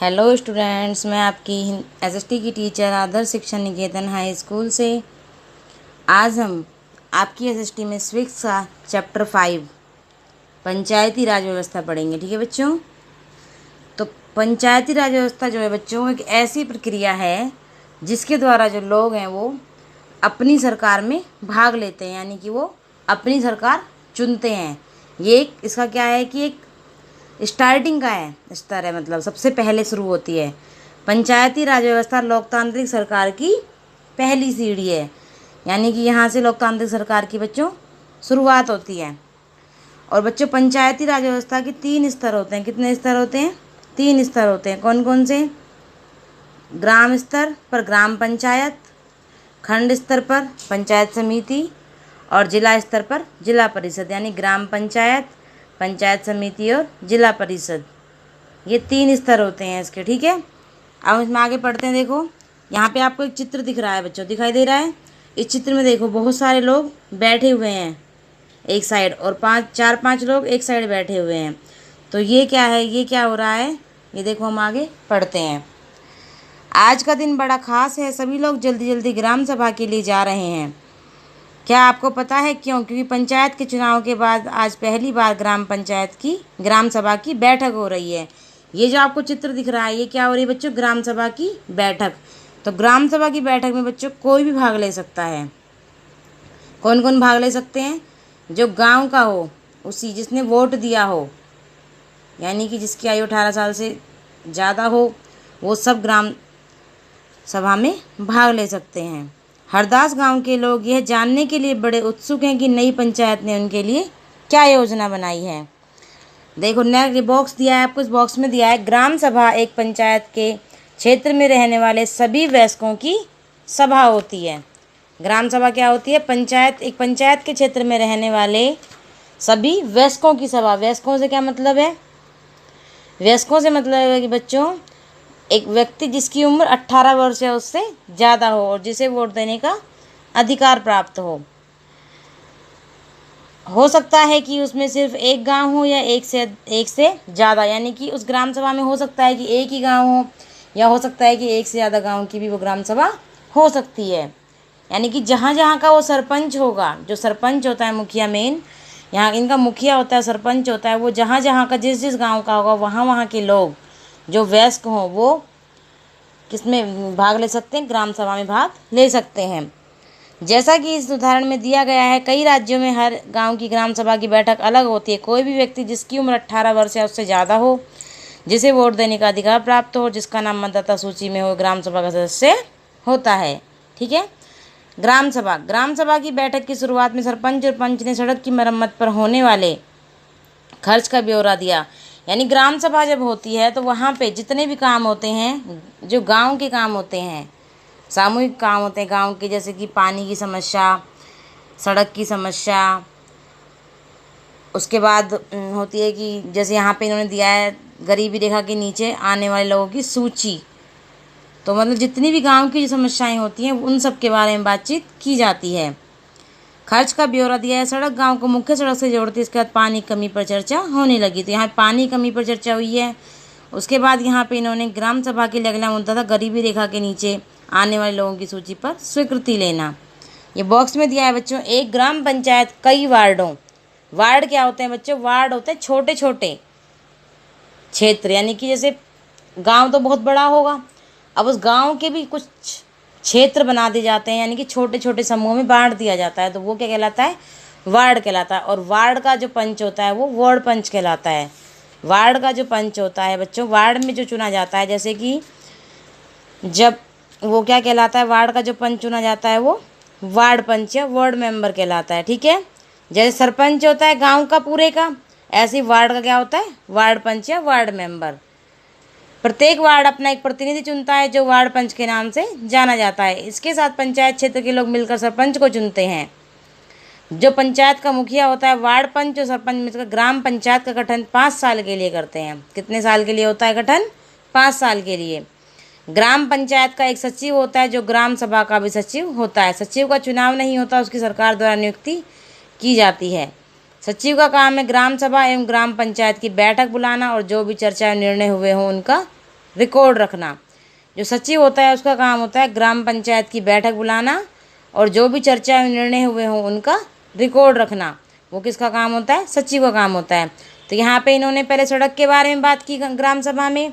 Hello students, मैं आपकी SST की टीचर आदर्श शिक्षा निकेतन हाई स्कूल से। आज हम आपकी एसएसटी में स्विक्स का चैप्टर 5 पंचायती राज व्यवस्था पढ़ेंगे। ठीक है बच्चों। तो पंचायती राज व्यवस्था जो है बच्चों, एक ऐसी प्रक्रिया है जिसके द्वारा जो लोग हैं वो अपनी सरकार में भाग लेते हैं, यानी कि वो अपनी सरकार चुनते हैं। ये इसका क्या है कि एक स्टार्टिंग का है स्तर है, मतलब सबसे पहले शुरू होती है। पंचायती राज व्यवस्था लोकतांत्रिक सरकार की पहली सीढ़ी है, यानी कि यहाँ से लोकतांत्रिक सरकार की बच्चों शुरुआत होती है। और बच्चों, पंचायती राज व्यवस्था के 3 स्तर होते हैं। कितने स्तर होते हैं? 3 स्तर होते हैं। कौन कौन से? ग्राम स्तर पर ग्राम पंचायत, खंड स्तर पर पंचायत समिति और जिला स्तर पर जिला परिषद, यानी ग्राम पंचायत, पंचायत समिति और जिला परिषद। ये 3 स्तर होते हैं इसके। ठीक है, अब इसमें आगे पढ़ते हैं। देखो यहाँ पे आपको एक चित्र दिख रहा है बच्चों, दिखाई दे रहा है। इस चित्र में देखो बहुत सारे लोग बैठे हुए हैं एक साइड, और 4-5 लोग एक साइड बैठे हुए हैं। तो ये क्या है, ये क्या हो रहा है, ये देखो हम आगे पढ़ते हैं। आज का दिन बड़ा खास है, सभी लोग जल्दी जल्दी ग्राम सभा के लिए जा रहे हैं। क्या आपको पता है क्यों? क्योंकि पंचायत के चुनाव के बाद आज पहली बार ग्राम सभा की बैठक हो रही है। ये जो आपको चित्र दिख रहा है, ये क्या हो रही है बच्चों? ग्राम सभा की बैठक। तो ग्राम सभा की बैठक में बच्चों कोई भी भाग ले सकता है। कौन कौन भाग ले सकते हैं? जो गांव का हो, उसी जिसने वोट दिया हो, यानी कि जिसकी आयु 18 साल से ज़्यादा हो, वो सब ग्राम सभा में भाग ले सकते हैं। हरदास गांव के लोग यह जानने के लिए बड़े उत्सुक हैं कि नई पंचायत ने उनके लिए क्या योजना बनाई है। देखो नेक्स्ट बॉक्स दिया है आपको, इस बॉक्स में दिया है ग्राम सभा एक पंचायत के क्षेत्र में रहने वाले सभी वयस्कों की सभा होती है। ग्राम सभा क्या होती है? एक पंचायत के क्षेत्र में रहने वाले सभी वयस्कों की सभा। वयस्कों से क्या मतलब है? वयस्कों से मतलब है कि बच्चों, एक व्यक्ति जिसकी उम्र 18 वर्ष या उससे ज़्यादा हो और जिसे वोट देने का अधिकार प्राप्त हो सकता है कि उसमें सिर्फ एक गांव हो या एक से ज़्यादा, यानी कि उस ग्राम सभा में हो सकता है कि एक ही गांव हो, या हो सकता है कि एक से ज़्यादा गांव की भी वो ग्राम सभा हो सकती है। यानी कि जहाँ जहाँ का वो सरपंच होगा, जो सरपंच होता है मुखिया, मेन यहाँ इनका मुखिया होता है, सरपंच होता है, वो जहाँ जहाँ का जिस गाँव का होगा वहाँ वहाँ के लोग जो वयस्क हों वो किसमें भाग ले सकते हैं? ग्राम सभा में भाग ले सकते हैं। जैसा कि इस उदाहरण में दिया गया है, कई राज्यों में हर गांव की ग्राम सभा की बैठक अलग होती है। कोई भी व्यक्ति जिसकी उम्र 18 वर्ष या उससे ज़्यादा हो, जिसे वोट देने का अधिकार प्राप्त हो, जिसका नाम मतदाता सूची में हो, ग्राम सभा का सदस्य होता है। ठीक है। ग्राम सभा की बैठक की शुरुआत में सरपंच और पंच ने सड़क की मरम्मत पर होने वाले खर्च का ब्यौरा दिया। यानी ग्राम सभा जब होती है तो वहाँ पे जितने भी काम होते हैं, जो गांव के काम होते हैं, सामूहिक काम होते हैं गांव के, जैसे कि पानी की समस्या, सड़क की समस्या, उसके बाद होती है कि जैसे यहाँ पे इन्होंने दिया है गरीबी रेखा के नीचे आने वाले लोगों की सूची। तो मतलब जितनी भी गांव की जो समस्याएं होती हैं उन सब के बारे में बातचीत की जाती है। खर्च का ब्यौरा दिया है। सड़क गांव को मुख्य सड़क से जोड़ती है। इसके बाद पानी कमी पर चर्चा होने लगी, तो यहाँ पानी कमी पर चर्चा हुई है। उसके बाद यहाँ पे इन्होंने ग्राम सभा के लिए अगला मुद्दा था गरीबी रेखा के नीचे आने वाले लोगों की सूची पर स्वीकृति लेना। ये बॉक्स में दिया है बच्चों, एक ग्राम पंचायत कई वार्डों। वार्ड क्या होते हैं बच्चों? वार्ड होते हैं छोटे छोटे क्षेत्र, यानी कि जैसे गांव तो बहुत बड़ा होगा, अब उस गांव के भी कुछ क्षेत्र बना दिए जाते हैं, यानी कि छोटे छोटे समूह में बांट दिया जाता है। तो वो क्या कहलाता है? वार्ड कहलाता है। और वार्ड का जो पंच होता है वो वार्ड पंच कहलाता है। वार्ड का जो पंच होता है बच्चों, वार्ड में जो चुना जाता है, जैसे कि जब वो क्या कहलाता है, वार्ड का जो पंच चुना जाता है वो वार्ड पंच या वार्ड मेंबर कहलाता है। ठीक है। जैसे सरपंच होता है गांव का पूरे का, ऐसे ही वार्ड का क्या होता है? वार्ड पंच या वार्ड मेंबर। प्रत्येक वार्ड अपना एक प्रतिनिधि चुनता है जो वार्ड पंच के नाम से जाना जाता है। इसके साथ पंचायत क्षेत्र के लोग मिलकर सरपंच को चुनते हैं। जो पंचायत का मुखिया होता है, वार्ड पंच और सरपंच मिलकर ग्राम पंचायत का गठन 5 साल के लिए करते हैं। कितने साल के लिए होता है गठन? 5 साल के लिए। ग्राम पंचायत का एक सचिव होता है जो ग्राम सभा का भी सचिव होता है। सचिव का चुनाव नहीं होता, उसकी सरकार द्वारा नियुक्ति की जाती है। सचिव का काम है ग्राम सभा एवं ग्राम पंचायत की बैठक बुलाना और जो भी चर्चा निर्णय हुए हों उनका रिकॉर्ड रखना। जो सचिव होता है उसका काम होता है ग्राम पंचायत की बैठक बुलाना और जो भी चर्चा निर्णय हुए हों उनका रिकॉर्ड रखना। वो किसका काम होता है? सचिव का काम होता है। तो यहाँ पे इन्होंने पहले सड़क के बारे में बात की ग्राम सभा में,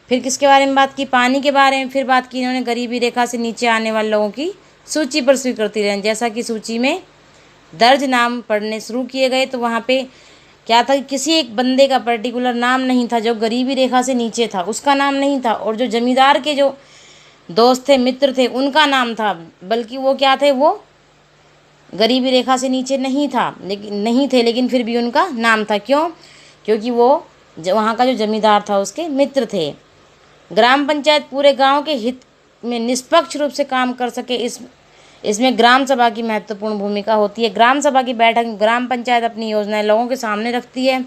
फिर किसके बारे में बात की? पानी के बारे में, फिर बात की इन्होंने गरीबी रेखा से नीचे आने वाले लोगों की सूची पर स्वीकृति लेने। जैसा कि सूची में दर्ज नाम पढ़ने शुरू किए गए तो वहाँ पे क्या था कि किसी एक बंदे का पर्टिकुलर नाम नहीं था जो गरीबी रेखा से नीचे था, उसका नाम नहीं था। और जो जमींदार के जो दोस्त थे, मित्र थे, उनका नाम था, बल्कि वो क्या थे? वो गरीबी रेखा से नीचे नहीं थे, लेकिन फिर भी उनका नाम था। क्यों? क्योंकि वो वहाँ का जो जमींदार था उसके मित्र थे। ग्राम पंचायत पूरे गांव के हित में निष्पक्ष रूप से काम कर सके, इसमें ग्राम सभा की महत्वपूर्ण भूमिका होती है। ग्राम सभा की बैठक में ग्राम पंचायत अपनी योजनाएं लोगों के सामने रखती है।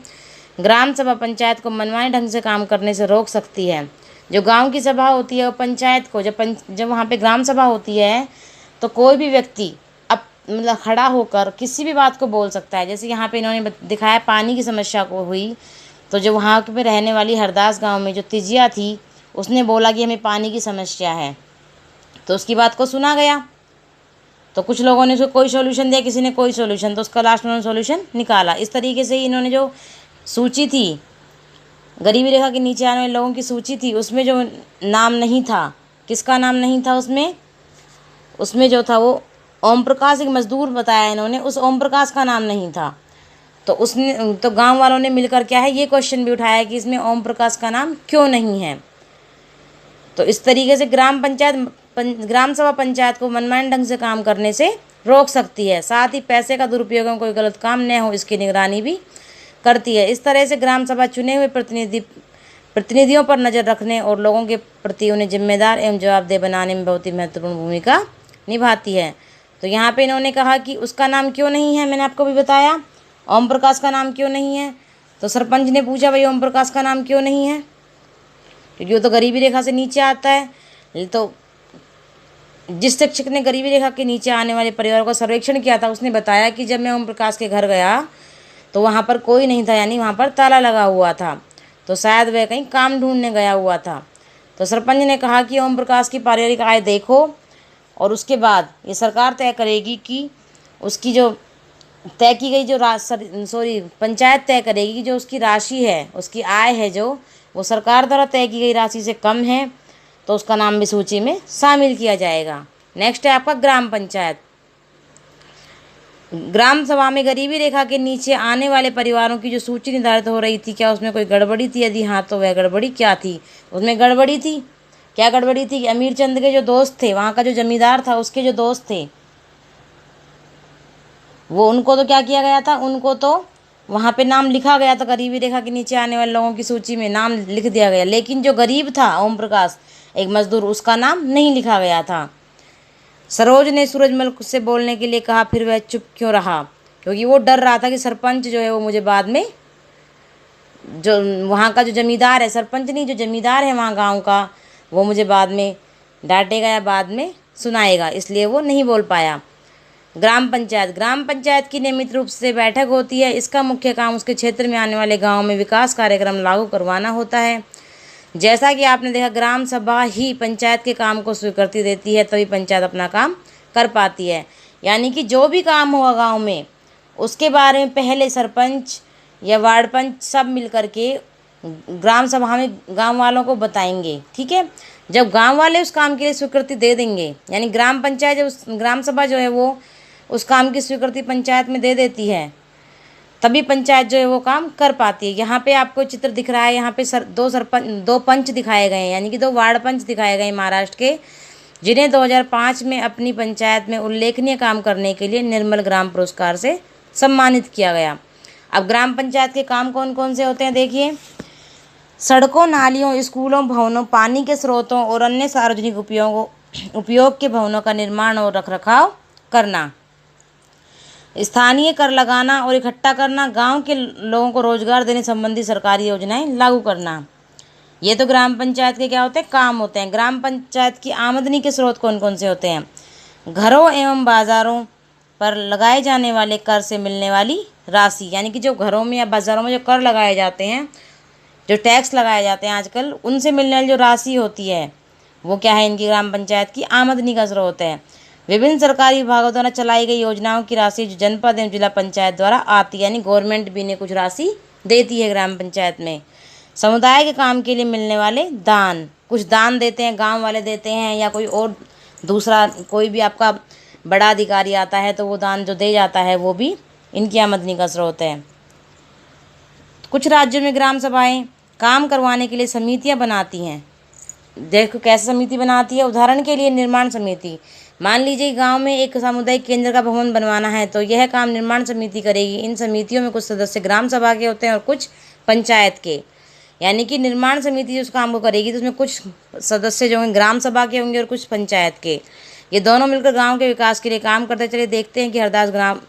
ग्राम सभा पंचायत को मनमाने ढंग से काम करने से रोक सकती है। जो गांव की सभा होती है वो पंचायत को जब वहाँ पे ग्राम सभा होती है तो कोई भी व्यक्ति अब मतलब खड़ा होकर किसी भी बात को बोल सकता है। जैसे यहाँ पे इन्होंने दिखाया पानी की समस्या को हुई, तो जो वहाँ पे रहने वाली हरदास गांव में जो तिजिया थी उसने बोला कि हमें पानी की समस्या है, तो उसकी बात को सुना गया। तो कुछ लोगों ने उसको कोई सॉल्यूशन दिया, किसी ने कोई सॉल्यूशन, तो उसका लास्ट में सॉल्यूशन निकाला। इस तरीके से ही इन्होंने जो सूची थी गरीबी रेखा के नीचे आने वाले लोगों की सूची थी उसमें जो नाम नहीं था, किसका नाम नहीं था उसमें जो था वो ओम प्रकाश, एक मजदूर बताया इन्होंने, उस ओम प्रकाश का नाम नहीं था। तो गांव वालों ने मिलकर क्या है ये क्वेश्चन भी उठाया कि इसमें ओम प्रकाश का नाम क्यों नहीं है। तो इस तरीके से ग्राम सभा पंचायत को मनमाने ढंग से काम करने से रोक सकती है। साथ ही पैसे का दुरुपयोग में कोई गलत काम न हो इसकी निगरानी भी करती है। इस तरह से ग्राम सभा चुने हुए प्रतिनिधियों पर नज़र रखने और लोगों के प्रति उन्हें जिम्मेदार एवं जवाबदेह बनाने में बहुत ही महत्वपूर्ण भूमिका निभाती है। तो यहाँ पे इन्होंने कहा कि उसका नाम क्यों नहीं है, मैंने आपको भी बताया ओम प्रकाश का नाम क्यों नहीं है। तो सरपंच ने पूछा भाई ओम प्रकाश का नाम क्यों नहीं है, क्योंकि वो तो गरीबी रेखा से नीचे आता है। तो जिस शिक्षक ने गरीबी रेखा के नीचे आने वाले परिवारों का सर्वेक्षण किया था उसने बताया कि जब मैं ओम प्रकाश के घर गया तो वहाँ पर कोई नहीं था, यानी वहाँ पर ताला लगा हुआ था, तो शायद वह कहीं काम ढूंढने गया हुआ था। तो सरपंच ने कहा कि ओम प्रकाश की पारिवारिक आय देखो और उसके बाद ये सरकार तय करेगी कि उसकी जो तय की गई पंचायत तय करेगी कि जो उसकी राशि है, उसकी आय है जो वो सरकार द्वारा तय की गई राशि से कम है तो उसका नाम भी सूची में शामिल किया जाएगा। नेक्स्ट है आपका ग्राम पंचायत। ग्राम सभा में गरीबी रेखा के नीचे आने वाले परिवारों की जो सूची निर्धारित हो रही थी, क्या उसमें कोई गड़बड़ी थी? यदि हाँ तो वह गड़बड़ी क्या थी? उसमें गड़बड़ी थी, क्या गड़बड़ी थी कि अमीर चंद के जो दोस्त थे, वहाँ का जो जमींदार था उसके जो दोस्त थे वो उनको तो क्या किया गया था, उनको तो वहाँ पे नाम लिखा गया था, गरीबी रेखा के नीचे आने वाले लोगों की सूची में नाम लिख दिया गया, लेकिन जो गरीब था ओम प्रकाश एक मजदूर, उसका नाम नहीं लिखा गया था। सरोज ने सूरजमल से बोलने के लिए कहा, फिर वह चुप क्यों रहा? क्योंकि वो डर रहा था कि सरपंच जो है वो मुझे बाद में, जो वहाँ का जो जमींदार है, सरपंच नहीं जो जमींदार है वहाँ गांव का, वो मुझे बाद में डांटेगा या बाद में सुनाएगा, इसलिए वो नहीं बोल पाया। ग्राम पंचायत की नियमित रूप से बैठक होती है। इसका मुख्य काम उसके क्षेत्र में आने वाले गाँव में विकास कार्यक्रम लागू करवाना होता है। जैसा कि आपने देखा ग्राम सभा ही पंचायत के काम को स्वीकृति देती है, तभी पंचायत अपना काम कर पाती है। यानी कि जो भी काम होगा गांव में उसके बारे में पहले सरपंच या वार्ड पंच सब मिल कर के ग्राम सभा में गांव वालों को बताएंगे। ठीक है, जब गांव वाले उस काम के लिए स्वीकृति दे देंगे, यानी ग्राम पंचायत जब ग्राम सभा जो है वो उस काम की स्वीकृति पंचायत में दे देती है, तभी पंचायत जो है वो काम कर पाती है। यहाँ पे आपको चित्र दिख रहा है, यहाँ पे दो पंच दिखाए गए हैं, यानी कि दो वार्ड पंच दिखाए गए हैं महाराष्ट्र के, जिन्हें 2005 में अपनी पंचायत में उल्लेखनीय काम करने के लिए निर्मल ग्राम पुरस्कार से सम्मानित किया गया। अब ग्राम पंचायत के काम कौन कौन से होते हैं देखिए, सड़कों, नालियों, स्कूलों, भवनों, पानी के स्रोतों और अन्य सार्वजनिक उपयोग के भवनों का निर्माण और रखरखाव करना, स्थानीय कर लगाना और इकट्ठा करना, गांव के लोगों को रोजगार देने संबंधी सरकारी योजनाएं लागू करना। ये तो ग्राम पंचायत के क्या होते हैं, काम होते हैं। ग्राम पंचायत की आमदनी के स्रोत कौन कौन से होते हैं? घरों एवं बाजारों पर लगाए जाने वाले कर से मिलने वाली राशि, यानी कि जो घरों में या बाजारों में जो कर लगाए जाते हैं, जो टैक्स लगाए जाते हैं आजकल, उनसे मिलने वाली जो राशि होती है वो क्या है, इनकी ग्राम पंचायत की आमदनी का स्रोत है। विभिन्न सरकारी विभागों द्वारा चलाई गई योजनाओं की राशि जो जनपद एवं जिला पंचायत द्वारा आती है, यानी गवर्नमेंट भी ने कुछ राशि देती है ग्राम पंचायत में। समुदाय के काम के लिए मिलने वाले दान, कुछ दान देते हैं, गांव वाले देते हैं या कोई और दूसरा कोई भी आपका बड़ा अधिकारी आता है तो वो दान जो दे जाता है वो भी इनकी आमदनी का स्रोत है। कुछ राज्यों में ग्राम सभाएं काम करवाने के लिए समितियां बनाती हैं। देखो कैसे समिति बनाती है, उदाहरण के लिए निर्माण समिति। मान लीजिए गांव में एक सामुदायिक केंद्र का भवन बनवाना है तो यह काम निर्माण समिति करेगी। इन समितियों में कुछ सदस्य ग्राम सभा के होते हैं और कुछ पंचायत के, यानी कि निर्माण समिति जो उस काम को करेगी तो उसमें कुछ सदस्य जो होंगे ग्राम सभा के होंगे और कुछ पंचायत के। ये दोनों मिलकर गांव के विकास के लिए काम करते। चलिए देखते हैं कि हरदास ग्राम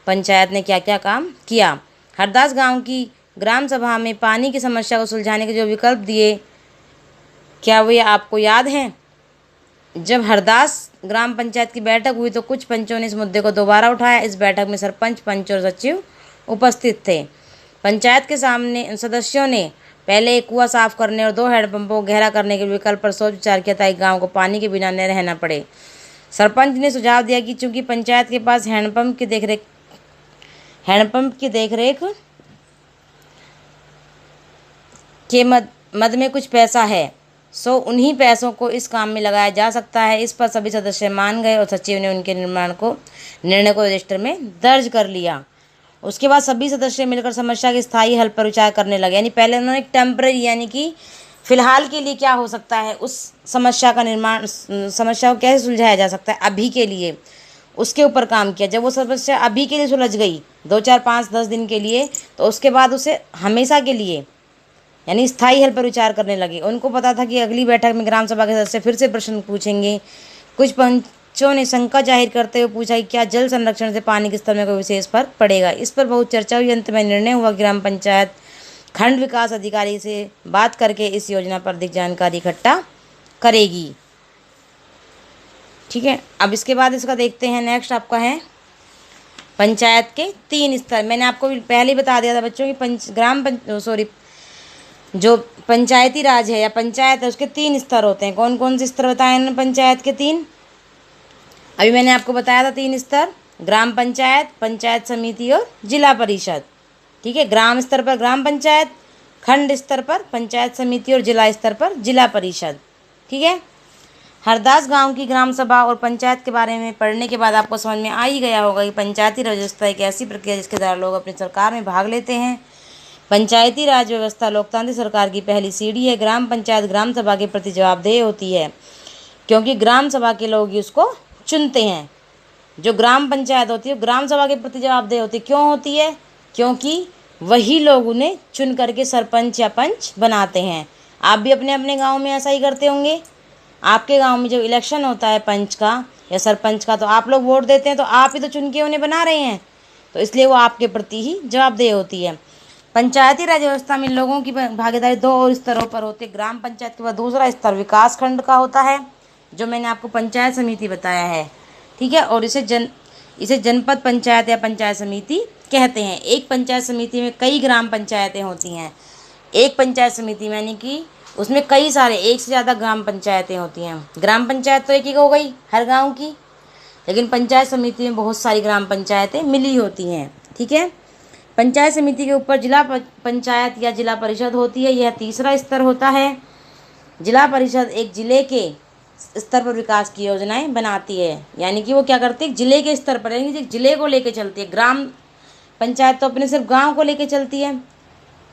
पंचायत ने क्या क्या काम किया। हरदास गांव की ग्राम सभा में पानी की समस्या को सुलझाने के जो विकल्प दिए, क्या वो आपको याद है? जब हरदास ग्राम पंचायत की बैठक हुई तो कुछ पंचों ने इस मुद्दे को दोबारा उठाया। इस बैठक में सरपंच, पंच और सचिव उपस्थित थे। पंचायत के सामने सदस्यों ने पहले एक कुआं साफ करने और 2 हैंडपंपों को गहरा करने के विकल्प पर सोच विचार किया ताकि गांव को पानी के बिना न रहना पड़े। सरपंच ने सुझाव दिया कि चूंकि पंचायत के पास हैंडपंप की देखरेख के मद में कुछ पैसा है, सो उन्हीं पैसों को इस काम में लगाया जा सकता है। इस पर सभी सदस्य मान गए और सचिव ने उनके निर्णय को रजिस्टर में दर्ज कर लिया। उसके बाद सभी सदस्य मिलकर समस्या के स्थायी हल पर विचार करने लगे। यानी पहले उन्होंने एक टेम्पररी, यानी कि फिलहाल के लिए क्या हो सकता है, उस समस्या को कैसे सुलझाया जा सकता है अभी के लिए, उसके ऊपर काम किया। जब वो समस्या अभी के लिए सुलझ गई 2, 4, 5, 10 दिन के लिए, तो उसके बाद उसे हमेशा के लिए यानी स्थायी हल पर विचार करने लगे। उनको पता था कि अगली बैठक में ग्राम सभा के सदस्य फिर से प्रश्न पूछेंगे। कुछ पंचों ने शंका जाहिर करते हुए पूछा कि क्या जल संरक्षण से पानी के स्तर में कोई विशेष फर्क पड़ेगा। इस पर बहुत चर्चा हुई। अंत में निर्णय हुआ कि ग्राम पंचायत खंड विकास अधिकारी से बात करके इस योजना पर अधिक जानकारी इकट्ठा करेगी। ठीक है, अब इसके बाद इसका देखते हैं। नेक्स्ट आपका है पंचायत के 3 स्तर। मैंने आपको पहले ही बता दिया था बच्चों कि जो पंचायती राज है या पंचायत है उसके 3 स्तर होते हैं। कौन कौन से स्तर बताए उन्होंने पंचायत के 3? अभी मैंने आपको बताया था 3 स्तर, ग्राम पंचायत, पंचायत समिति और जिला परिषद। ठीक है, ग्राम स्तर पर ग्राम पंचायत, खंड स्तर पर पंचायत समिति और जिला स्तर पर जिला परिषद। ठीक है, हरदास गांव की ग्राम सभा और पंचायत के बारे में पढ़ने के बाद आपको समझ में आ ही गया होगा कि पंचायती राज व्यवस्था एक ऐसी प्रक्रिया जिसके द्वारा लोग अपनी सरकार में भाग लेते हैं। पंचायती राज व्यवस्था लोकतांत्रिक सरकार की पहली सीढ़ी है। ग्राम पंचायत ग्राम सभा के प्रति जवाबदेह होती है क्योंकि ग्राम सभा के लोग ही उसको चुनते हैं। जो ग्राम पंचायत होती है ग्राम सभा के प्रति जवाबदेह होती है। क्यों होती है? क्योंकि वही लोग उन्हें चुन करके सरपंच या पंच बनाते हैं। आप भी अपने अपने गाँव में ऐसा ही करते होंगे। आपके गाँव में जब इलेक्शन होता है पंच का या सरपंच का तो आप लोग वोट देते हैं, तो आप ही तो चुन के उन्हें बना रहे हैं, तो इसलिए वो आपके प्रति ही जवाबदेह होती है। पंचायती राज व्यवस्था में लोगों की भागीदारी 2 और स्तरों पर होती है। ग्राम पंचायत के बाद दूसरा स्तर विकास खंड का होता है, जो मैंने आपको पंचायत समिति बताया है। ठीक है, और इसे जनपद पंचायत या पंचायत समिति कहते हैं। एक पंचायत समिति में कई ग्राम पंचायतें होती हैं। एक पंचायत समिति में यानी कि उसमें कई सारे, एक से ज़्यादा ग्राम पंचायतें होती हैं। ग्राम पंचायत तो एक ही हो गई हर गाँव की, लेकिन पंचायत समिति में बहुत सारी ग्राम पंचायतें मिली होती हैं। ठीक है, पंचायत समिति के ऊपर जिला पंचायत या जिला परिषद होती है। यह तीसरा स्तर होता है। जिला परिषद एक जिले के स्तर पर विकास की योजनाएं बनाती है, यानी कि वो क्या करती है, जिले के स्तर पर, यानी कि जिले को लेके चलती है। ग्राम पंचायत तो अपने सिर्फ गांव को लेके चलती है।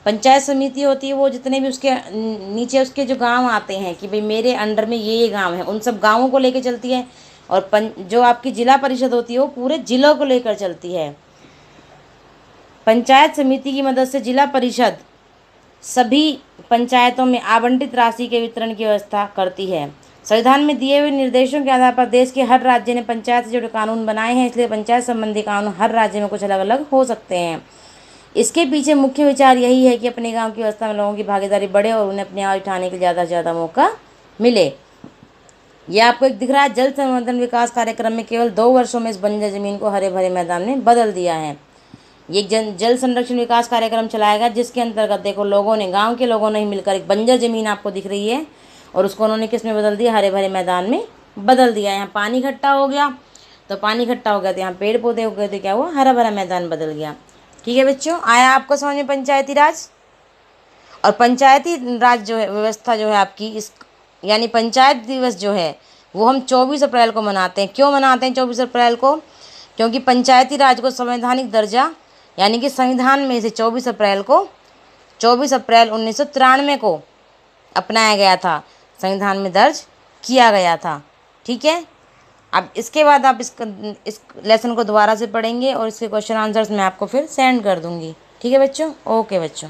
पंचायत समिति होती है वो जितने भी उसके नीचे उसके जो गांव आते हैं कि भाई मेरे अंडर में ये गांव है, उन सब गाँवों को लेके चलती है। और जो आपकी जिला परिषद होती है वो पूरे जिलों को लेकर चलती है। पंचायत समिति की मदद से जिला परिषद सभी पंचायतों में आवंटित राशि के वितरण की व्यवस्था करती है। संविधान में दिए हुए निर्देशों के आधार पर देश के हर राज्य ने पंचायत से जुड़े कानून बनाए हैं, इसलिए पंचायत संबंधी कानून हर राज्य में कुछ अलग अलग हो सकते हैं। इसके पीछे मुख्य विचार यही है कि अपने गाँव की व्यवस्था में लोगों की भागीदारी बढ़े और उन्हें अपनी आवाज़ उठाने के ज़्यादा से ज़्यादा मौका मिले। यह आपको एक दिख रहा है, जल संवर्धन विकास कार्यक्रम में केवल 2 वर्षों में इस बंजर जमीन को हरे भरे मैदान में बदल दिया है। ये जल संरक्षण विकास कार्यक्रम चलाया गया, जिसके अंतर्गत देखो लोगों ने, गांव के लोगों ने ही मिलकर, एक बंजर ज़मीन आपको दिख रही है और उसको उन्होंने किस में बदल दिया, हरे भरे मैदान में बदल दिया। यहाँ पानी इकट्ठा हो गया, तो पानी इकट्ठा हो गया तो यहाँ पेड़ पौधे हो गए, तो क्या हुआ, हरा भरा मैदान बदल गया। ठीक है बच्चों, आया आपको समझ में पंचायती राज। और पंचायती राज जो है, व्यवस्था जो है आपकी, इस यानी पंचायत दिवस जो है वो हम 24 अप्रैल को मनाते हैं। क्यों मनाते हैं 24 अप्रैल को? क्योंकि पंचायती राज को संवैधानिक दर्जा, यानी कि संविधान में से 24 अप्रैल को, 24 अप्रैल 1993 को अपनाया गया था, संविधान में दर्ज किया गया था। ठीक है, अब इसके बाद आप इस लेसन को दोबारा से पढ़ेंगे और इसके क्वेश्चन आंसर्स मैं आपको फिर सेंड कर दूंगी। ठीक है बच्चों, ओके बच्चों।